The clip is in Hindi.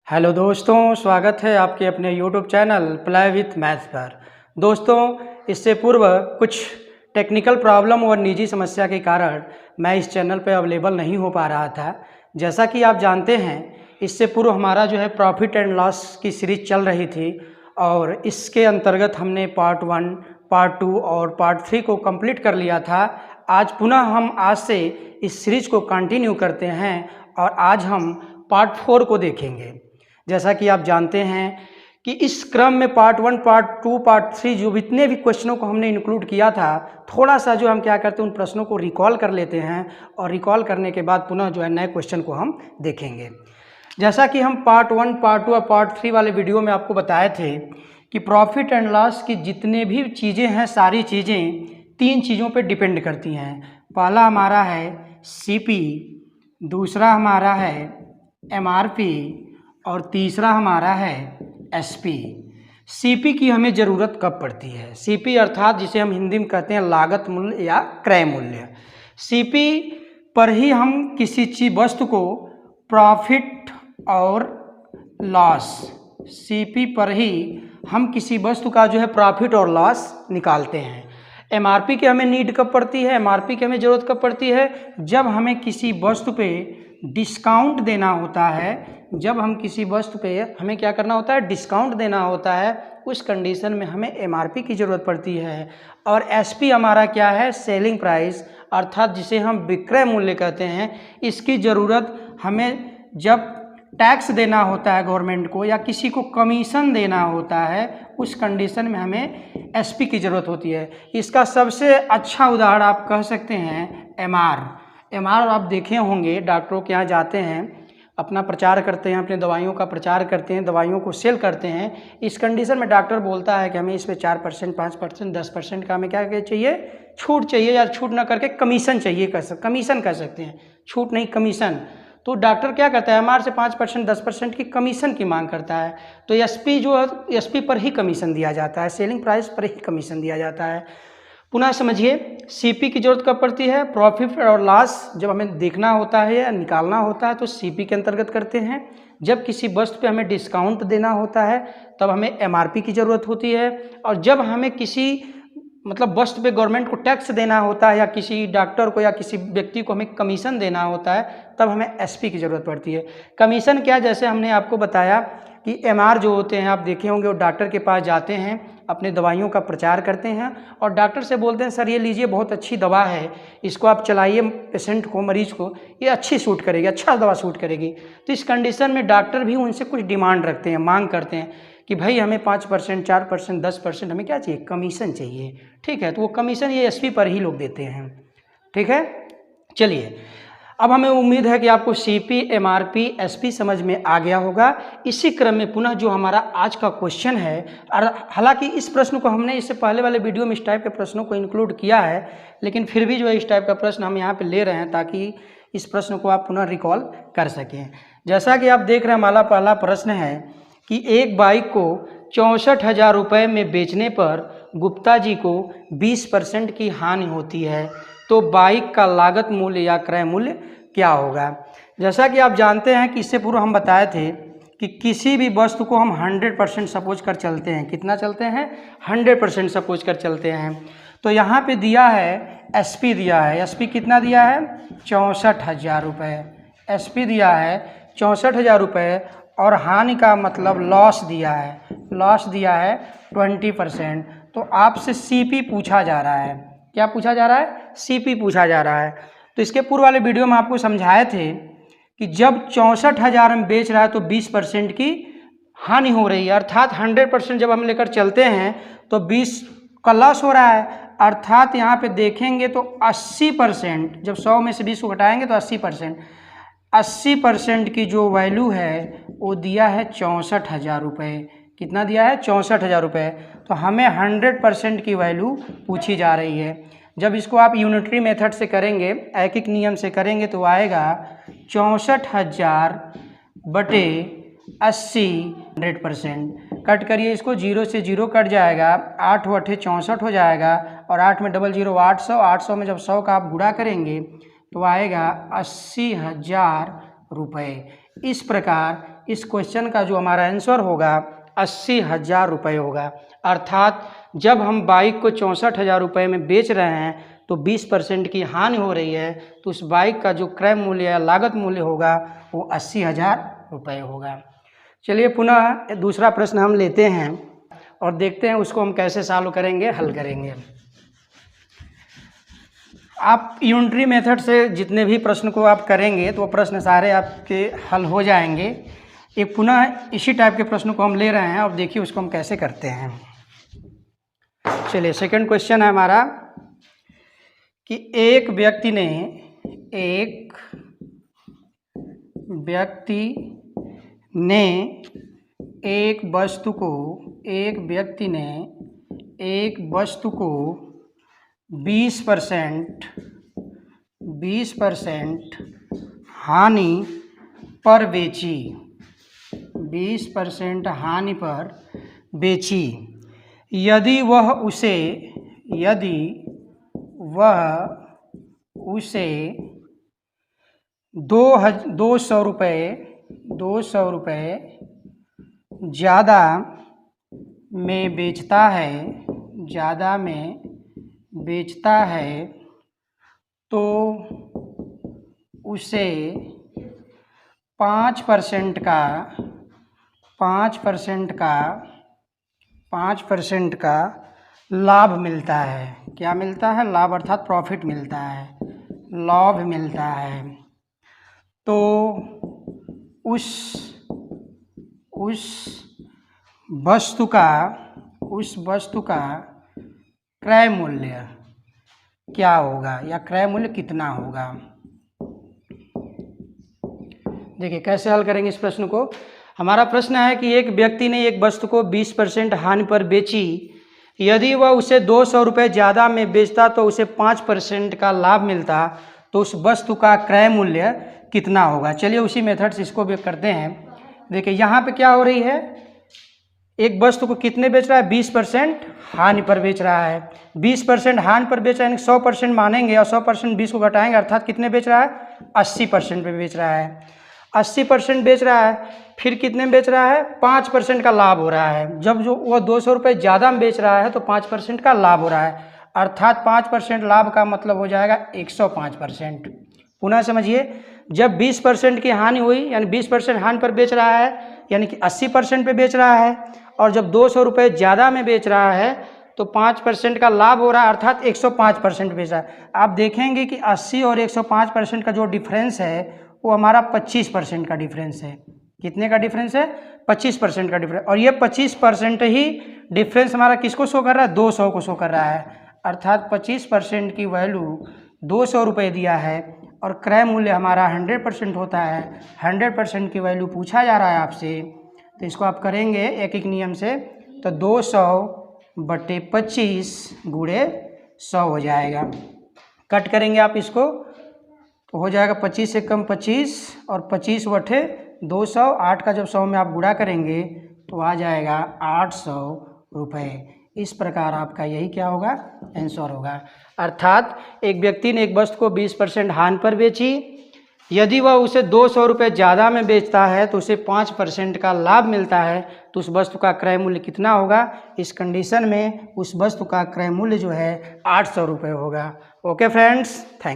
हेलो दोस्तों, स्वागत है आपके अपने YouTube channel play with maths पर। दोस्तों, इससे पूर्व कुछ टेक्निकल प्रॉब्लम और निजी समस्या के कारण मैं इस चैनल पर अवेलेबल नहीं हो पा रहा था। जैसा कि आप जानते हैं, इससे पूर्व हमारा जो है प्रॉफिट एंड लॉस की सीरीज चल रही थी और इसके अंतर्गत हमने पार्ट 1, पार्ट 2 और पार्ट 3 को कंप्लीट कर लिया था। हम आज से इस सीरीज को कंटिन्यू करते हैं और आज हम पार्ट 4 को देखेंगे। जैसा कि आप जानते हैं कि इस क्रम में पार्ट 1, पार्ट 2, पार्ट 3 जो जितने भी क्वेश्चनों को हमने इंक्लूड किया था, थोड़ा सा जो हम क्या करते हैं उन प्रश्नों को रिकॉल कर लेते हैं और रिकॉल करने के बाद पुनः जो है नए क्वेश्चन को हम देखेंगे। जैसा कि हम पार्ट 1, पार्ट 2 और पार्ट 3 वाले वीडियो में आपको बताए थे कि प्रॉफिट एंड लॉस की जितने भी चीज़ें हैं, सारी चीज़ें 3 चीज़ों पर डिपेंड करती हैं। पहला हमारा है CP, दूसरा हमारा है MRP और तीसरा हमारा है SP। CP की हमें ज़रूरत कब पड़ती है? CP अर्थात जिसे हम हिंदी में कहते हैं लागत मूल्य या क्रय मूल्य। CP पर ही हम किसी चीज़ वस्तु को प्रॉफिट और लॉस, CP पर ही हम किसी वस्तु का जो है प्रॉफिट और लॉस निकालते हैं। MRP की हमें नीड कब पड़ती है? MRP की हमें ज़रूरत कब पड़ती है? जब हमें किसी वस्तु पे डिस्काउंट देना होता है। जब हम किसी वस्तु पे हमें क्या करना होता है? डिस्काउंट देना होता है। उस कंडीशन में हमें MRP की ज़रूरत पड़ती है। और SP हमारा क्या है? सेलिंग प्राइस, अर्थात जिसे हम विक्रय मूल्य कहते हैं। इसकी ज़रूरत हमें जब टैक्स देना होता है गवर्नमेंट को या किसी को कमीशन देना होता है, उस कंडीशन में हमें SP की ज़रूरत होती है। इसका सबसे अच्छा उदाहरण आप कह सकते हैं MR आप देखे होंगे, डॉक्टरों के यहाँ जाते हैं, अपना प्रचार करते हैं, अपने दवाइयों का प्रचार करते हैं, दवाइयों को सेल करते हैं। इस कंडीशन में डॉक्टर बोलता है कि हमें इस पे 4%, 5%, 10% का हमें क्या चाहिए? छूट चाहिए, या छूट ना करके कमीशन चाहिए, कमीशन कह सकते हैं, छूट नहीं कमीशन। तो डॉक्टर क्या करता है? MR से 5%, 10% की कमीशन की मांग करता है। तो SP जो है, SP पर ही कमीशन दिया जाता है, सेलिंग प्राइस पर ही कमीशन दिया जाता है। पुनः समझिए, CP की जरूरत कब पड़ती है? प्रॉफिट और लॉस जब हमें देखना होता है या निकालना होता है तो CP के अंतर्गत करते हैं। जब किसी वस्तु पे हमें डिस्काउंट देना होता है तब हमें MRP की ज़रूरत होती है। और जब हमें किसी वस्तु पे गवर्नमेंट को टैक्स देना होता है या किसी डॉक्टर को या किसी व्यक्ति को हमें कमीशन देना होता है, तब हमें SP की ज़रूरत पड़ती है। कमीशन क्या? जैसे हमने आपको बताया कि MR जो होते हैं, आप देखे होंगे, वो डॉक्टर के पास जाते हैं, अपने दवाइयों का प्रचार करते हैं और डॉक्टर से बोलते हैं, सर ये लीजिए, बहुत अच्छी दवा है, इसको आप चलाइए, पेशेंट को, मरीज को ये अच्छी सूट करेगी, अच्छा दवा सूट करेगी। तो इस कंडीशन में डॉक्टर भी उनसे कुछ डिमांड रखते हैं, मांग करते हैं कि भाई हमें 5%, 4%, 10% हमें क्या चाहिए? कमीशन चाहिए। ठीक है, तो वो कमीशन ये SP पर ही लोग देते हैं। ठीक है, चलिए, अब हमें उम्मीद है कि आपको CP, MRP, SP समझ में आ गया होगा। इसी क्रम में पुनः जो हमारा आज का क्वेश्चन है, और हालांकि इस प्रश्न को हमने इससे पहले वाले वीडियो में इस टाइप के प्रश्नों को इंक्लूड किया है, लेकिन फिर भी जो है इस टाइप का प्रश्न हम यहाँ पे ले रहे हैं ताकि इस प्रश्न को आप पुनः रिकॉल कर सकें। जैसा कि आप देख रहे हैं, हमारा पहला प्रश्न है कि एक बाइक को 64,000 रुपये में बेचने पर गुप्ता जी को 20% की हानि होती है, तो बाइक का लागत मूल्य या क्रय मूल्य क्या होगा? जैसा कि आप जानते हैं कि इससे पूर्व हम बताए थे कि किसी भी वस्तु को हम 100% सपोज कर चलते हैं। कितना चलते हैं? 100% सपोज कर चलते हैं। तो यहाँ पे दिया है SP दिया है। SP कितना दिया है? 64,000 रुपये। SP दिया है 64,000 रुपये और हानि का मतलब लॉस दिया है। लॉस दिया है 20%। तो आपसे CP पूछा जा रहा है। क्या पूछा जा रहा है? CP पूछा जा रहा है। तो इसके पूर्व वाले वीडियो में आपको समझाए थे कि जब 64,000 हम बेच रहा है तो 20% की हानि हो रही है, अर्थात 100% जब हम लेकर चलते हैं तो 20 का लॉस हो रहा है। अर्थात यहाँ पे देखेंगे तो 80%, जब 100 में से 20 को घटाएंगे तो 80% की जो वैल्यू है वो दिया है 64,000 रुपये। कितना दिया है? 64,000 रुपये। तो हमें 100% की वैल्यू पूछी जा रही है। जब इसको आप यूनिटरी मेथड से करेंगे, ऐकिक नियम से करेंगे, तो आएगा 64,000 बटे 80, 100%। कट करिए इसको, 0 से 0 कट जाएगा, 8 8 64 हो जाएगा और 8 में डबल 0 800। 800 में जब 100 का आप गुणा करेंगे तो आएगा 80,000 रुपये। इस प्रकार इस क्वेश्चन का जो हमारा आंसर होगा 80,000 रुपये होगा। अर्थात जब हम बाइक को 64,000 रुपये में बेच रहे हैं तो 20% की हानि हो रही है, तो उस बाइक का जो क्रय मूल्य या लागत मूल्य होगा वो 80,000 रुपये होगा। चलिए पुनः दूसरा प्रश्न हम लेते हैं और देखते हैं उसको हम कैसे सॉल्व करेंगे, हल करेंगे। आप यूनिटरी मेथड से जितने भी प्रश्न को आप करेंगे तो वो प्रश्न सारे आपके हल हो जाएंगे। एक पुनः इसी टाइप के प्रश्न को हम ले रहे हैं, अब देखिए उसको हम कैसे करते हैं। चलिए सेकंड क्वेश्चन है हमारा कि एक व्यक्ति ने एक वस्तु को 20% हानि पर बेची, 20% हानि पर बेची। यदि वह उसे 200 रुपये ज़्यादा में बेचता है तो उसे 5% का लाभ मिलता है। क्या मिलता है? लाभ अर्थात प्रॉफिट मिलता है, लाभ मिलता है। तो उस वस्तु का क्रय मूल्य क्या होगा या क्रय मूल्य कितना होगा? देखिए कैसे हल करेंगे इस प्रश्न को। हमारा प्रश्न है कि एक व्यक्ति ने एक वस्तु को 20% हानि पर बेची। यदि वह उसे 200 रुपये ज़्यादा में बेचता तो उसे 5% का लाभ मिलता, तो उस वस्तु का क्रय मूल्य कितना होगा? चलिए उसी मेथड से इसको भी करते हैं। देखिए यहाँ पे क्या हो रही है, एक वस्तु को कितने बेच रहा है? 20% हानि पर बेच रहा है। 20% हानि पर बेच रहा है, 100% मानेंगे और 100% 20 को घटाएंगे, अर्थात कितने बेच रहा है? 80% पे बेच रहा है। 80% बेच रहा है, फिर कितने में बेच रहा है? 5% का लाभ हो रहा है। जब जो वो 200 रुपये ज़्यादा में बेच रहा है तो 5% का लाभ हो रहा है, अर्थात 5% लाभ का मतलब हो जाएगा 105%। पुनः समझिए, जब 20% की हानि हुई यानी 20% हानि पर बेच रहा है यानी कि 80% पे बेच रहा है, और जब 200 रुपये ज़्यादा में बेच रहा है तो 5% का लाभ हो रहा है, अर्थात 105% बेच रहा है। आप देखेंगे कि 80 और 105% का जो डिफरेंस है वो हमारा 25% का डिफरेंस है। कितने का डिफरेंस है? 25% का डिफरेंस। और ये 25% ही डिफरेंस हमारा किसको शो कर रहा है? 200 को शो कर रहा है, अर्थात 25% की वैल्यू 200 रुपये दिया है और क्रय मूल्य हमारा 100% होता है। 100% की वैल्यू पूछा जा रहा है आपसे, तो इसको आप करेंगे एक एक नियम से, तो 200/25 गुणे 100 हो जाएगा। कट करेंगे आप इसको तो हो जाएगा 25 से कम 25 और 25/200। 8 का जब 100 में आप गुणा करेंगे तो आ जाएगा 800 रुपये। इस प्रकार आपका यही क्या होगा? आंसर होगा। अर्थात एक व्यक्ति ने एक वस्तु को 20% हानि पर बेची। यदि वह उसे 200 रुपये ज़्यादा में बेचता है तो उसे 5% का लाभ मिलता है, तो उस वस्तु का क्रय मूल्य कितना होगा? इस कंडीशन में उस वस्तु का क्रय मूल्य जो है 800 रुपये होगा। Okay friends, thank you.